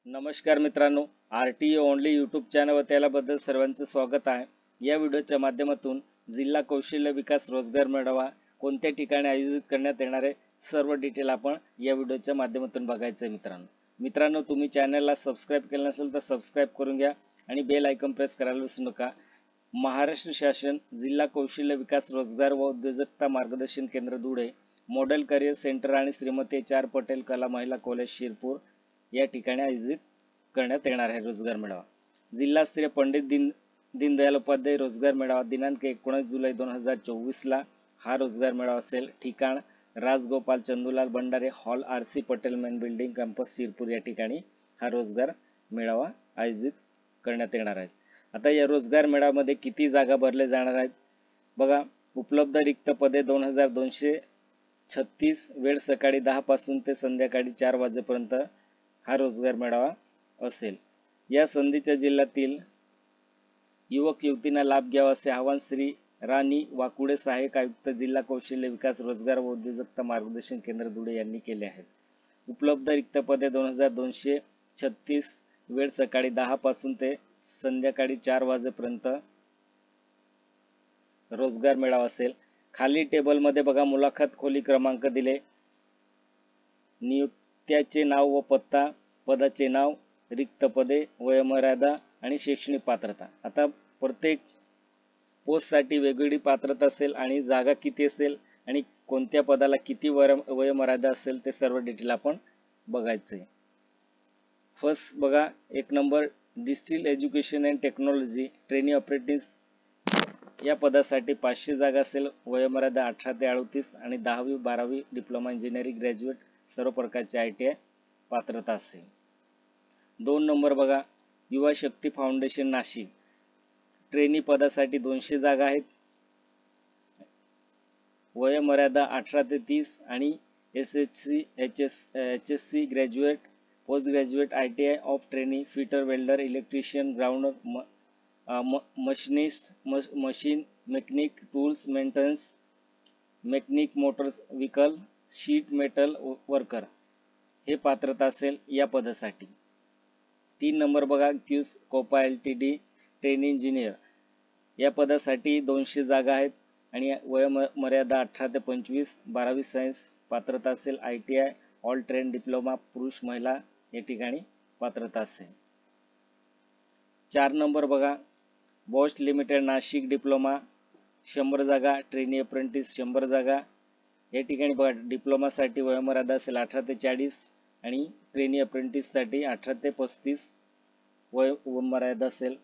नमस्कार मित्रांनो, RTO only YouTube channel त्याबद्दल सर्वांचं स्वागत आहे। या व्हिडिओच्या माध्यमातून जिल्हा कौशल्य विकास रोजगार मेळावा कोणत्या ठिकाणी आयोजित करण्यात येणार आहे सर्व डिटेल आपण या व्हिडिओच्या माध्यमातून बघायचं आहे। मित्रांनो तुम्ही चॅनलला सबस्क्राइब केलं नसेल तर सबस्क्राइब करून घ्या आणि बेल आयकॉन प्रेस करायला विसरू नका। महाराष्ट्र शासन जिल्हा कौशल्य विकास रोजगार व उद्योजकता मार्गदर्शन केंद्र धुळे, मॉडेल करिअर सेंटर आणि श्रीमती HR पटेल कला महिला कॉलेज शिरपूर या ठिकाणी आयोजित करण्यात येणार आहे रोजगार मेळावा। जिल्हास्तरीय पंडित दीनदयाल उपाध्याय रोजगार मेळावा दिनांक 19 जुलै 2024 ला हा रोजगार मेळावा असेल। ठिकाण Rajgopal Chandulal Bhandare hall RC Patel main building campus Shirpur या ठिकाणी हा रोजगार मेळावा आयोजित करण्यात येणार आहे। आता या रोजगार मेळाव्यामध्ये किती जागा भरले जाणार आहेत बघा। उपलब्ध रिक्त पदे 2236, वेळ सकाळी 10 पासून ते संध्याकाळी 4 वाजेपर्यंत हा रोजगार मेळावा असेल। या संधीच्या जिल्ह्यातील युवक युवतींना लाभ घ्यावा असे आवाहन श्री राणी वाकुडे सहाय्यक आयुक्त जिल्हा कौशल्य विकास रोजगार व उद्योजकता मार्गदर्शन केंद्र धुळे यांनी केले आहेत। उपलब्ध रिक्त पदे 2236, वेळ सकाळी 10 पासून ते संध्याकाळी 4 वाजेपर्यंत रोजगार मेळावा असेल। खाली टेबल मध्ये बघा मुलाखत खोली क्रमांक दिले, नियुक्त्याचे नाव व पत्ता, पदाचे नाव, रिक्त पदे, वयोमर्यादा आणि शैक्षणिक पात्रता। आता प्रत्येक पोस्ट साठी वेगवेगळी पात्रता असेल आणि जागा किती असेल आणि कोणत्या पदाला किती वयोमर्यादा असेल ते सर्व डिटेल आपण बघायचे। फर्स्ट बघा 1 number district education and technology trainee apprentice या पदासाठी 500 जागा असेल। वयोमर्यादा 18 ते 38 आणि 10वी 12वी डिप्लोमा इंजिनिअरिंग ग्रॅज्युएट सर्व प्रकारचे ITI पात्रता असेल। 2 नंबर बघा युवा शक्ती फाउंडेशन नाशिक ट्रेनी पदासाठी 200 जागा आहेत। वयोमर्यादा 18 ते 30 आणि SSC HSC graduate post graduate ITI of trainee fitter welder electrician grounder machinist machine mechanic tools maintenance mechanic motor vehicle sheet metal worker हे पात्रता असेल या पदासाठी। 3 नंबर बघा क्यूस कोपा LTD ट्रेनी इंजिनियर या पदासाठी 200 जागा आहेत आणि वयोमर्यादा 18 ते 25, 12वी सायन्स पात्रता असेल। ITI ऑल ट्रेन डिप्लोमा पुरुष महिला या ठिकाणी पात्रता असेल। 4 नंबर बघा बॉश लिमिटेड नाशिक डिप्लोमा 100 जागा, ट्रेनी अप्रेंटिस 100 जागा या ठिकाणी बघा। डिप्लोमा साठी वयोमर्यादा असेल 18 ते 40 आणि ट्रेनी अप्रेंटिस साठी 18 ते 35 वयोमर्यादा असेल।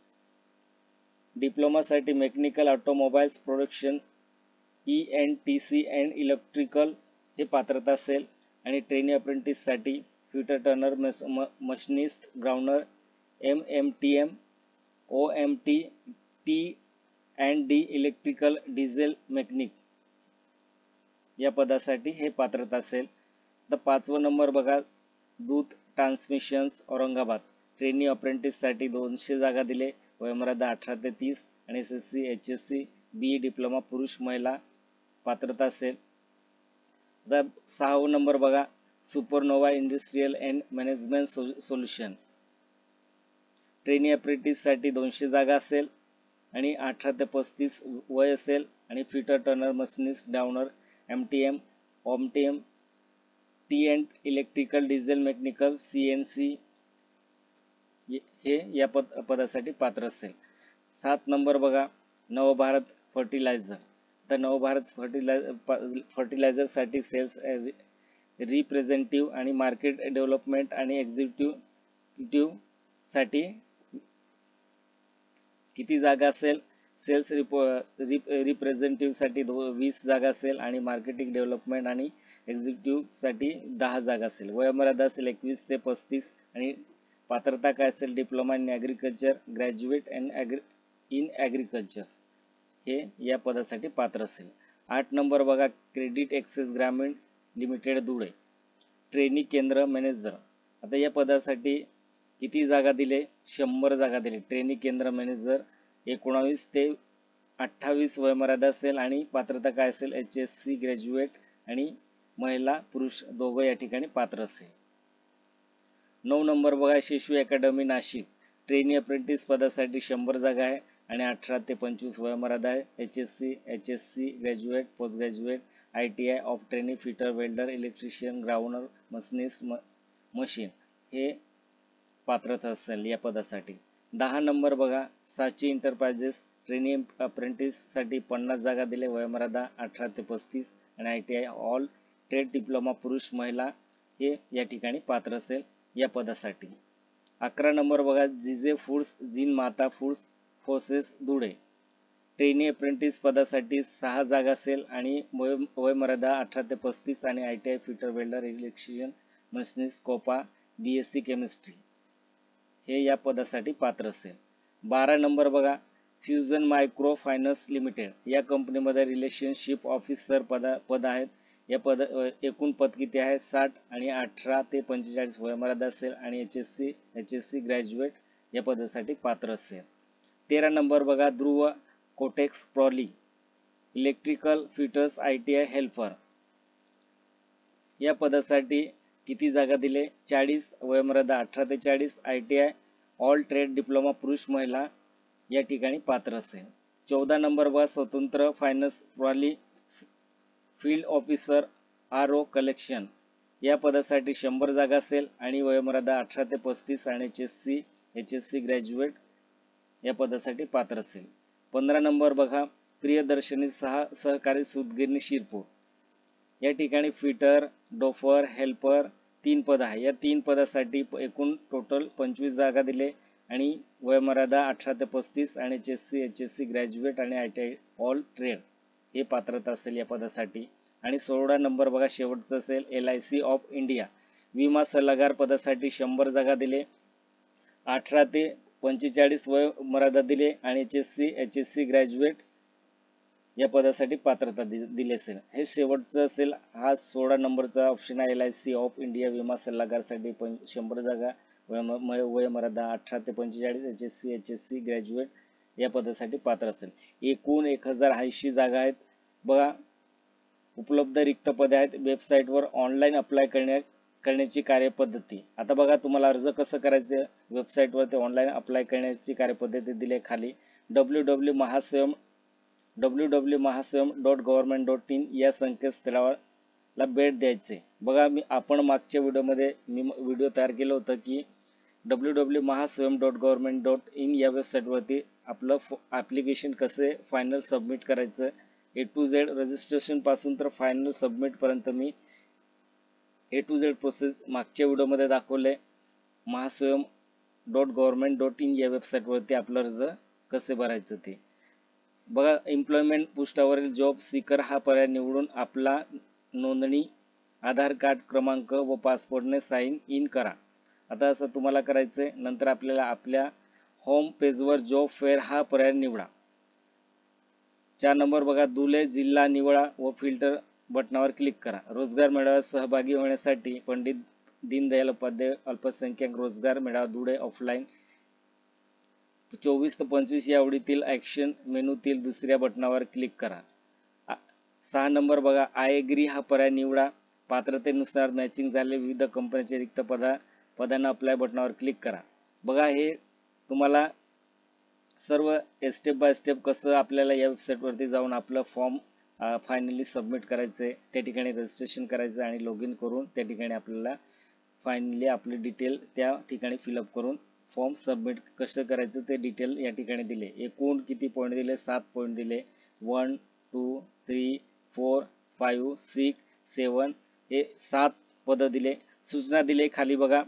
डिप्लोमा साठी mechanical automobiles production ENTC and electrical हे पात्रता असेल आणि ट्रेनी अप्रेंटिस साठी fitter Turner machinist grounder MMTM OMT T&D electrical diesel mechanic या पदासाठी हे पात्रता असेल। तर 5वा नंबर बघा दूत ट्रान्समिशन्स औरंगाबाद ट्रेनी अप्रेंटिस साठी 200 जागा दिले। वयोमर्यादा 18 ते 30 आणि SSC HSC BE डिप्लोमा पुरुष महिला पात्रता असेल। तर 6वा नंबर बघा supernova industrial and management solution trainee apprentice साठी 200 जागा असेल आणि 18 ते 35 वय असेल आणि fitter Turner machinist downer MTM OMTM T&D electrical diesel mechanical CNC हे या पदासाठी पात्र असेल। 7 नंबर बघा नवभारत फर्टिलायझर तर नवभारत फर्टिलायझर साठी सेल्स रिप्रेझेंटेटिव्ह आणि मार्केट डेव्हलपमेंट आणि एक्झिक्युटिव्ह साठी किती जागा असेल। सेल्स रिप्रेझेंटेटिव्ह साठी 20 जागा असेल आणि मार्केटिंग डेव्हलपमेंट आणि एक्झिक्युटिव्ह साठी 10 जागा असेल। वयोमर्यादा असेल 21 ते 35 आणि पात्रता काय असेल diploma in agriculture graduate in agriculture हे या पदासाठी पात्र असेल। 8 नंबर बघा क्रेडिट एक्सेस ग्रामीण लिमिटेड धुळे ट्रेनी केंद्र मॅनेजर आता या पदासाठी किती जागा दिले 100 जागा दिले। ट्रेनी केंद्र मॅनेजर 19 ते 28 वयोमर्यादा असेल आणि पात्रता काय असेल HSC ग्रॅज्युएट आणि महिला पुरुष दोघं या ठिकाणी पात्र असेल। 9 नंबर बघा यशस्वी अकॅडमी नाशिक, ट्रेनी अप्रेंटिस पदासाठी 100 जागा आहे आणि 18 ते 25 वयोमर्यादा आहे. HSC graduate, post graduate, ITI of trainee, fitter, welder, electrician, grounder, machinist, machine हे पात्रता असेल या पदासाठी. 10 नंबर बघा साची इंटरप्राइजेस, ट्रेनी अप्रेंटिससाठी 50 जागा दिले, वयोमर्यादा 18 ते 35 आणि ITI ऑल ट्रेड डिप्लोमा पुरुष महिला हे या ठिकाणी पात्र असेल या पदासाठी. 11 नंबर बघा जिजे फूड्स, जिन माता foods, forces Dhule, trainee apprentice पदासाठी 6 जागा असेल आणि वयोमर्यादा 18 ते 35 आणि ITI fitter, welder, electrician, machinist, COPA, BSc chemistry हे या पदासाठी पात्र असेल. 12 नंबर बघा फ्युजन मायक्रो फायनान्स लिमिटेड या कंपनीमध्ये रिलेशनशिप ऑफिसर पद आहेत. या एकूण पद किती आहे 60 आणि 18 ते 45 वयोमर्यादा असेल आणि HSC ग्रॅज्युएट या पदासाठी पात्र असेल. 13 नंबर बघा ध्रुव cortex प्रॉली, electrical fitters, ITI helper या पदासाठी किती जागा दिले 40, वयोमर्यादा 18 ते 40, ITI ऑल ट्रेड डिप्लोमा पुरुष महिला या ठिकाणी पात्र असेल. 14 नंबर बघा स्वतंत्र finance प्रॉली, field officer RO collection या पदासाठी 100 जागा असेल आणि वयोमर्यादा 18 ते 35 आणि HSC ग्रॅज्युएट या पदासाठी पात्र असेल. 15 नंबर बघा प्रियदर्शनी सहकारी सूतगिरणी शिरपूर या ठिकाणी फिटर, डोफर, हेल्पर 3 पद आहे. या 3 पदासाठी एकूण टोटल 25 जागा दिले आणि वयोमर्यादा 18 ते 35 आणि HSC ग्रॅज्युएट आणि ITI ऑल ट्रेड हे पात्रता असेल या पदासाठी. आणि 16 नंबर बघा शेवटचं असेल LIC ऑफ इंडिया, विमा सल्लागार पदासाठी 100 जागा दिले, 18 ते 45 वयोमर्यादा दिले आणि HSC ग्रॅज्युएट या पदासाठी पात्रता दिली असेल. हे शेवटचं असेल. हा 16 नंबरचा ऑप्शन आहे LIC ऑफ इंडिया विमा सल्लागारसाठी 100 जागा, वयोमर्यादा 18 ते 45, HSC ग्रॅज्युएट या पदासाठी पात्र असेल. एकूण 1080 जागा आहेत बघा. उपलब्ध रिक्त पदे आहेत. वेबसाईटवर ऑनलाईन अप्लाय करण्याची कार्यपद्धती. आता बघा तुम्हाला अर्ज कसं करायचं, वेबसाईटवरती ऑनलाईन अप्लाय करण्याची कार्यपद्धती दिली खाली. www.mahaswam.government.in या संकेतस्थळाला भेट द्यायचे. बघा आपण मागच्या व्हिडिओमध्ये व्हिडिओ तयार केलं होतं की www.mahaswam.government.in या वेबसाईटवरती आपलं ॲप्लिकेशन कसे फायनल सबमिट करायचं A to Z रजिस्ट्रेशन पासून तर फायनल सबमिट पर्यंत मी A to Z प्रोसेस मागच्या व्हिडिओमध्ये दाखवले. mahaswam.government.in या वेबसाईटवरती आपलं अर्ज कसे भरायचं ते बघा. एम्प्लॉयमेंट पृष्ठावरील जॉब सीकर हा पर्याय निवडून आपला नोंदणी, आधार कार्ड क्रमांक व पासपोर्टने साइन इन करा. आता असं तुम्हाला करायचंय. नंतर आपल्याला आपल्या होम पेजवर जॉब फेअर हा पर्याय निवडा. 4 नंबर बघा धुळे जिल्हा निवडा व फिल्टर बटनावर क्लिक करा. रोजगार मेळाव्यात सहभागी होण्यासाठी पंडित दीनदयाल उपाध्याय अल्पसंख्याक रोजगार मेळावा धुळे ऑफलाईन 24 ते 25 या आवडीतील ॲक्शन मेनूतील दुसऱ्या बटनावर क्लिक करा. 6 नंबर बघा आय एग्री हा पर्याय निवडा. पात्रतेनुसार मॅचिंग झाले विविध कंपन्यांचे रिक्त पदांना अप्लाय बटनावर क्लिक करा. बघा हे तुम्हाला सर्व स्टेप बाय स्टेप कसं आपल्याला या वेबसाईटवरती जाऊन आपलं फॉर्म फायनली सबमिट करायचं आहे, त्या ठिकाणी रजिस्ट्रेशन करायचं आणि लॉग इन करून त्या ठिकाणी आपल्याला फायनली आपले डिटेल त्या ठिकाणी फिलअप करून फॉर्म सबमिट कसं करायचं ते डिटेल या ठिकाणी दिले. एकूण किती पॉईंट दिले 7 पॉईंट दिले. 1 2 3 4 5 6 7 हे 7 पदं दिले. सूचना दिले खाली बघा.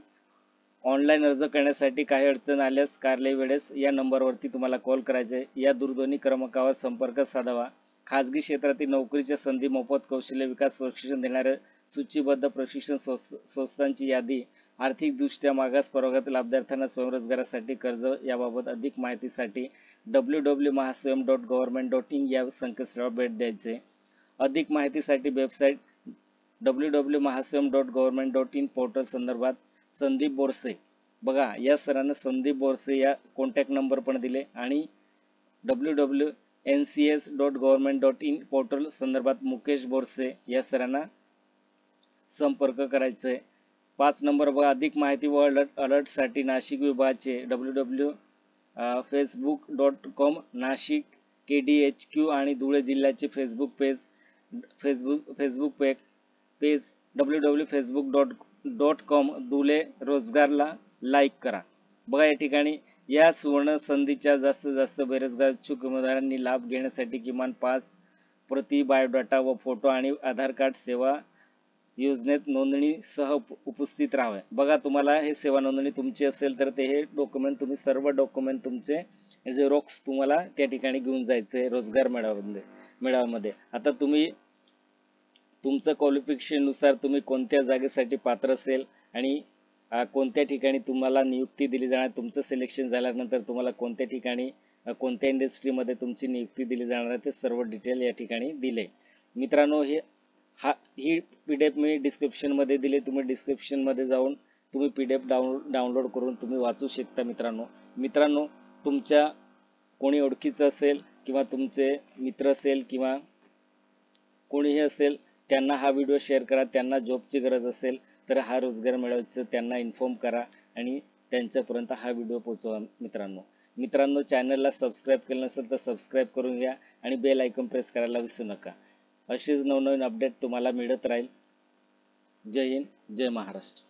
ऑनलाईन अर्ज करण्यासाठी काही अडचण आल्यास कार्यालय वेळेस या नंबरवरती तुम्हाला कॉल करायचे. या दूरध्वनी क्रमांकावर संपर्क साधावा. खाजगी क्षेत्रातील नोकरीच्या संधी, मोफत कौशल्य विकास प्रशिक्षण देणाऱ्या सूचीबद्ध प्रशिक्षण संस्थांची यादी, आर्थिकदृष्ट्या मागास प्रवर्गातील लाभार्थ्यांना स्वयंरोजगारासाठी कर्ज याबाबत अधिक माहितीसाठी www.mahaswam.government.in या संकेतस्थळावर भेट द्यायचे. अधिक माहितीसाठी वेबसाईट www.mahaswam.government.in पोर्टल संदर्भात संदीप बोरसे बघा या सरांना संदीप बोरसे या कॉन्टॅक्ट नंबर पण दिले आणि www.ncs.government.in पोर्टल संदर्भात मुकेश बोरसे या सरांना संपर्क करायचे. 5 नंबर बघा, अधिक माहिती व अलर्टसाठी नाशिक विभागाचे www.facebook.com नाशिक KDHQ आणि धुळे जिल्ह्याचे फेसबुक पेज www.facebook.com धुळे रोजगारला लाईक करा. बघा या ठिकाणी या सुवर्ण संधीच्या जास्तीत जास्त बेरोजगार इच्छुक उमेदवारांनी लाभ घेण्यासाठी किमान 5 प्रति बायोडाटा व फोटो आणि आधार कार्ड सेवा योजनेत नोंदणीसह उपस्थित राहावे. बघा तुम्हाला हे सेवा नोंदणी तुमची असेल तर ते हे डॉक्युमेंट तुम्ही सर्व डॉक्युमेंट तुमचे झेरॉक्स तुम्हाला त्या ठिकाणी घेऊन जायचे रोजगार मेळाव्यामध्ये. आता तुम्ही तुमचं क्वालिफिकेशन नुसार तुम्ही कोणत्या जागेसाठी पात्र असेल आणि कोणत्या ठिकाणी तुम्हाला नियुक्ती दिली जाणार, तुमचं सिलेक्शन झाल्यानंतर तुम्हाला कोणत्या ठिकाणी कोणत्या इंडस्ट्रीमध्ये तुमची नियुक्ती दिली जाणार ते सर्व डिटेल या ठिकाणी दिले. मित्रांनो ही PDF मी डिस्क्रिप्शनमध्ये दिली, तुम्ही डिस्क्रिप्शनमध्ये जाऊन तुम्ही PDF डाउनलोड करून तुम्ही वाचू शकता. मित्रांनो तुमच्या कोणी ओळखीचं असेल किंवा तुमचे मित्र असेल किंवा कोणीही असेल त्यांना हा व्हिडिओ शेअर करा. त्यांना जॉबची गरज असेल तर हा रोजगार मेळाव्याचं त्यांना इन्फॉर्म करा आणि त्यांच्यापर्यंत हा व्हिडिओ पोहोचवा. मित्रांनो चॅनलला सबस्क्राईब केलं नसेल तर सबस्क्राईब करून घ्या आणि बेल आयकॉन प्रेस करायला विसरू नका. अशीच नवनवीन अपडेट तुम्हाला मिळत राहील. जय हिंद, जय महाराष्ट्र.